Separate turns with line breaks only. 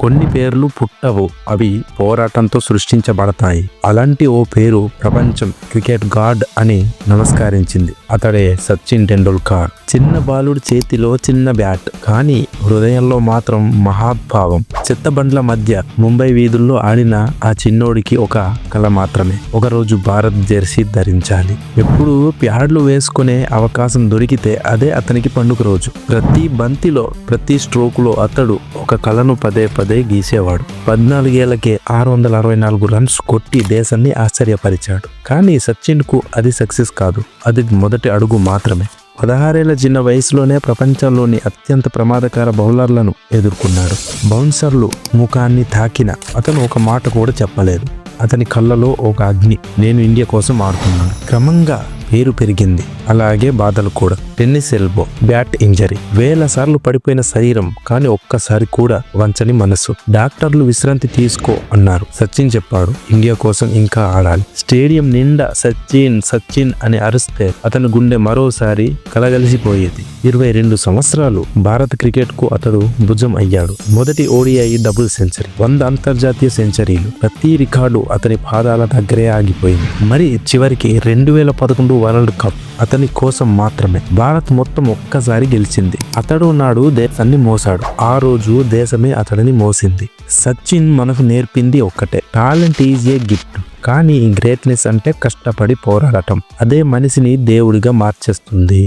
కొన్ని పేర్లు పుట్టవు, అవి పోరాటంతో సృష్టించబడతాయి. అలాంటి ఓ పేరు ప్రపంచం క్రికెట్ గాడ్ అని నమస్కరించింది. అతడే సచిన్ టెండూల్కర్. చిన్న బాలుడి చేతిలో చిన్న బ్యాట్, కానీ హృదయంలో మాత్రం మహాద్భావం. చెత్తబండ్ల మధ్య ముంబై వీధుల్లో ఆడిన ఆ చిన్నోడికి ఒక కల మాత్రమే, ఒకరోజు భారత్ జెర్సీ ధరించాలి. ఎప్పుడు ప్యాడ్లు వేసుకునే అవకాశం దొరికితే అదే అతనికి పండుగ రోజు. ప్రతి బంతిలో, ప్రతి స్ట్రోకులో అతడు ఒక కలను పదే పదే గీసేవాడు. 14 ఏళ్లకే 664 రన్స్ కొట్టి దేశాన్ని ఆశ్చర్యపరిచాడు. కానీ సచిన్ కు అది సక్సెస్ కాదు, అది మొదటి అడుగు మాత్రమే. 16 ఏళ్ల చిన్న వయసులోనే ప్రపంచంలోని అత్యంత ప్రమాదకర బౌలర్లను ఎదుర్కొన్నాడు. బౌన్సర్లు ముఖాన్ని తాకిన అతను ఒక మాట కూడా చెప్పలేదు. అతని కళ్ళలో ఒక అగ్ని. నేను ఇండియా కోసం ఆడుతున్నాను. క్రమంగా పేరు పెరిగింది, అలాగే బాధలు కూడా. టెన్నిస్ ఎల్బో, బ్యాట్ ఇంజరీ, వేల సార్లు పడిపోయిన శరీరం, కానీ ఒక్కసారి కూడా వంచని మనసు. డాక్టర్లు విశ్రాంతి తీసుకో అన్నారు. సచిన్ చెప్పాడు, ఇండియా కోసం ఇంకా ఆడాలి. స్టేడియం నిండా సచిన్ సచిన్ అని అరిస్తే అతని గుండె మరోసారి కలగలిసిపోయేది. 22 సంవత్సరాలు భారత క్రికెట్ కు అతడు భుజం అయ్యాడు. మొదటి ఓడిఐ డబుల్ సెంచరీ, 100 అంతర్జాతీయ సెంచరీలు, ప్రతి రికార్డు అతని పాదాల దగ్గరే ఆగిపోయింది. మరి చివరికి 2011 వరల్డ్ కప్ అతని కోసం మాత్రమే. భారత్ మొత్తం ఒక్కసారి గెలిచింది. అతడు నాడు దేశాన్ని మోసాడు, ఆ రోజు దేశమే అతడిని మోసింది. సచిన్ మనకు నేర్పింది ఒక్కటే, టాలెంట్ ఈజ్ ఏ గిఫ్ట్, కానీ గ్రేట్నెస్ అంటే కష్టపడి పోరాడటం. అదే మనిషిని దేవుడిగా మార్చేస్తుంది.